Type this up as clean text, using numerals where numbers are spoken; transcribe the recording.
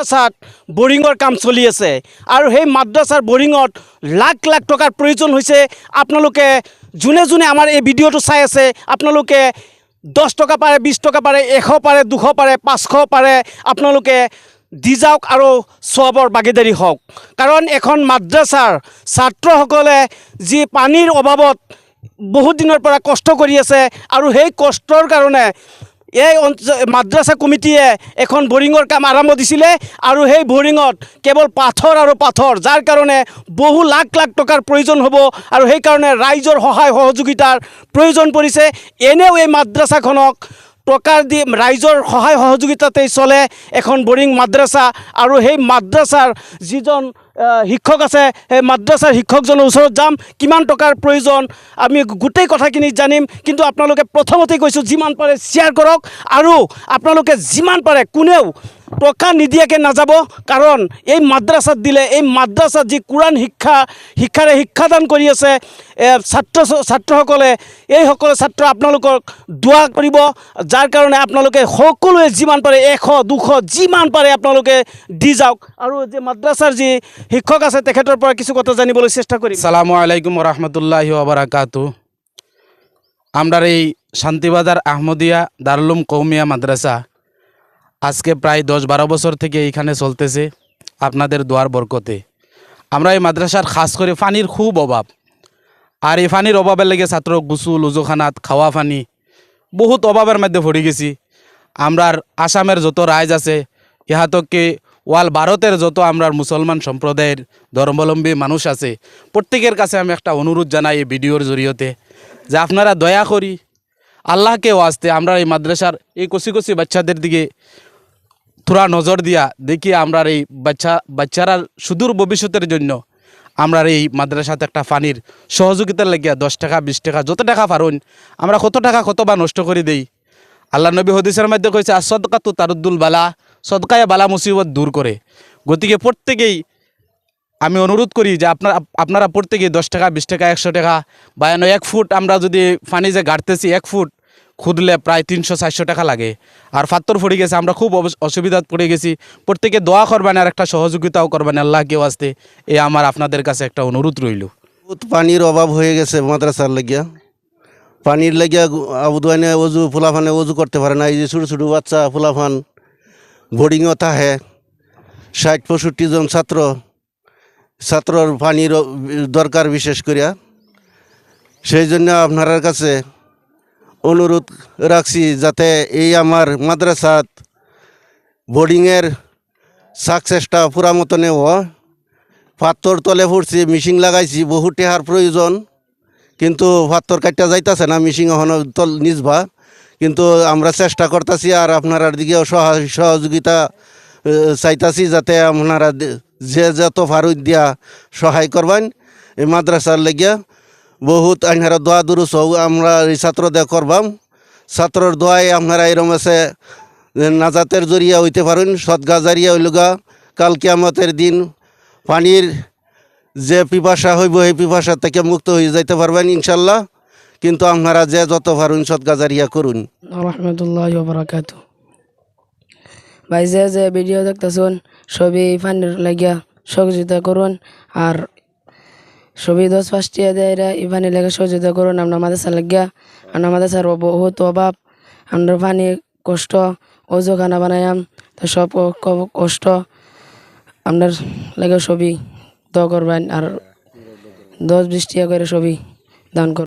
মাদ্রাসাত বৰিঙৰ কাম চলি আছে আৰু সেই মাদ্ৰাছাৰ বৰিঙত লাখ লাখ টকাৰ প্ৰয়োজন হৈছে। আপোনালোকে যোনে যোনে আমাৰ এই ভিডিঅ'টো চাই আছে আপোনালোকে 10 টকা পাৰে, 20 টকা পাৰে, 100 পাৰে, 200 পাৰে, 500 পাৰে, আপোনালোকে দি যাওক আৰু সবৰ ভাগীদাৰী হওক। কাৰণ এখন মাদ্ৰাছাৰ ছাত্ৰসকলে যি পানীৰ অভাৱত বহুত দিনৰ পৰা কষ্ট কৰি আছে আৰু সেই কষ্টৰ কাৰণে এই মাদ্ৰাছা কমিটিয়ে এখন বৰিঙৰ কাম আৰম্ভ দিছিলে আৰু সেই বৰিঙত কেৱল পাথৰ আৰু পাথৰ, যাৰ কাৰণে বহু লাখ লাখ টকাৰ প্ৰয়োজন হ'ব আৰু সেইকাৰণে ৰাইজৰ সহায় সহযোগিতাৰ প্ৰয়োজন পৰিছে। এনেও এই মাদ্ৰাছাখনক টকাৰ দি ৰাইজৰ সহায় সহযোগিতাতেই চলে এখন বৰিং মাদ্ৰাছা আৰু সেই মাদ্ৰাছাৰ যিজন শিক্ষক আছে সেই মাদ্ৰাছাৰ শিক্ষকজনৰ ওচৰত যাম, কিমান টকাৰ প্ৰয়োজন আমি গোটেই কথাখিনি জানিম। কিন্তু আপোনালোকে প্ৰথমতেই কৈছোঁ যিমান পাৰে শ্বেয়াৰ কৰক আৰু আপোনালোকে যিমান পাৰে কোনেও টকা নিদিয়াকৈ নাযাব। কাৰণ এই মাদ্ৰাছাত দিলে এই মাদ্ৰাছাত যি কোৰাণ শিক্ষাৰে শিক্ষাদান কৰি আছে ছাত্ৰসকলে, এইসকলে ছাত্ৰ আপোনালোকক দোৱা কৰিব, যাৰ কাৰণে আপোনালোকে সকলোৱে যিমান পাৰে 100 200 যিমান পাৰে আপোনালোকে দি যাওক। আৰু যে মাদ্ৰাছাৰ যি শিক্ষক আছে তেখেতৰ পৰা কিছু কথা জানিবলৈ চেষ্টা কৰিম। আসসালামু আলাইকুম রহমতুল্লাহি ওয়া বারাকাতু। আমরার এই শান্তিবাজার আহমদিয়া দারুল উলুম কওমিয়া মাদ্রাসা আজকে প্রায় 10-12 বছর থেকে এইখানে চলতেছে আপনাদের দোয়ার বরকতে। আমরা এই মাদ্রাসার খাস করে পানির খুব অভাব, আর এই পানির অভাবের লেগে ছাত্র গোসল উজুখানাত খাওয়া পানি বহুত অভাবের মধ্যে পড়ে গেছি। আমরার আসামের যত রাইজ আছে ইহাতকে ওয়াল ভারতের যত আমরার মুসলমান সম্প্রদায়ের ধর্মাবলম্বী মানুষ আছে প্রত্যেকের কাছে আমি একটা অনুরোধ জানাই এই ভিডিওর জরিয়তে যে আপনারা দয়া করি আল্লাহকে ওয়াস্তে আমরা এই মাদ্রাসার এই কচি কচি বাচ্চাদের দিকে থোড়া নজর দিয়া দেখি আমরা এই বাচ্চারা সুদূর ভবিষ্যতের জন্য আমরা এই মাদ্রাসাতে একটা পানির সহযোগিতার লাগিয়া 10 টাকা 20 টাকা যত টাকা পারুন আমরা কত টাকা কতবার নষ্ট করে দেই। আল্লাহ নবী হাদিসের মধ্যে কইছে আসদকাতু তারুদ্দুল বালা, সদকায়ে বালা মুসিবত দূর করে। গতিকে প্রত্যেকেই আমি অনুরোধ করি যে আপনারা প্রত্যেকেই 10 টাকা 20 টাকা 100 টাকা বা 1 ফুট আমরা যদি পানি যে গাড়তেছি 1 ফুট খুদলে প্রায় 300-400 টাকা লাগে, আর ফাত্তর পড়ে গেছে, আমরা খুব অসুবিধাত পড়ে গেছি। প্রত্যেকে দোয়া করবেন আর একটা সহযোগিতাও করবেন আল্লাহকে ওয়াস্তে, এই আমার আপনাদের কাছে একটা অনুরোধ রইল। পানির অভাব হয়ে গেছে মাদ্রাসার লাগিয়া, পানির লাগিয়া আবুদানে অজু ফুলাফানে অজু করতে পারে না। এই যে ছোটো ছোটো বাচ্চা ফুলাফান বোর্ডিংও থাকে 60-65 জন ছাত্রর পানির দরকার বিশেষ করিয়া। সেই জন্য আপনার কাছে অনুরোধ রাখছি যাতে এই আমার মাদ্রাসাত বোর্ডিংয়ের সাকসেসটা পুরা মতো নেব। পাথর তলে পড়ছি, মিশিং লাগাইছি, বহু টেহার প্রয়োজন, কিন্তু পাথর কাটটা যাইতেছে না, মিশিং এখনো তল নিচবা। কিন্তু আমরা চেষ্টা করতেছি আর আপনার দিকেও সহযোগিতা চাইতাছি যাতে আপনারা যে যত ফারুদ দিয়া সহায় করবেন এই মাদ্রাসার লাগিয়া। বহুত আপনারা দোয়া দুরুস আমরা এই ছাত্রদের করবাম। ছাত্রর দোয়ায় আপনারা এরম আছে নাজাতের জরিয়া হইতে পারেন, সদগা জারিয়া হইলগা কাল কিয়ামতের দিন পানির যে পিপাসা হইব এই পিপাসা থেকে মুক্ত হয়ে যাইতে পারবেন ইনশাল্লাহ। কিন্তু আপনারা যে যত পারেন সদগা জারিয়া করুন। রহমতুল্লাহি ওয়া বারাকাতু। ভাই যে ভিডিও দেখতেছেন সবই পানির লাগিয়া সহযোগিতা করুন, আর সবই 10-5 টাকা দেয় এই পানি লাগে সহযোগিতা করুন। আমরা মাদ্রাসা লাগিয়া, আমরা মাদ্রাসার বহুত অভাব, আমরা পানি কষ্ট, অজু খানা বানায়াম তো সব কষ্ট আপনার লাগে সবই দোয়া করবেন আর 10-20 টাকা করে সবই দান করবেন।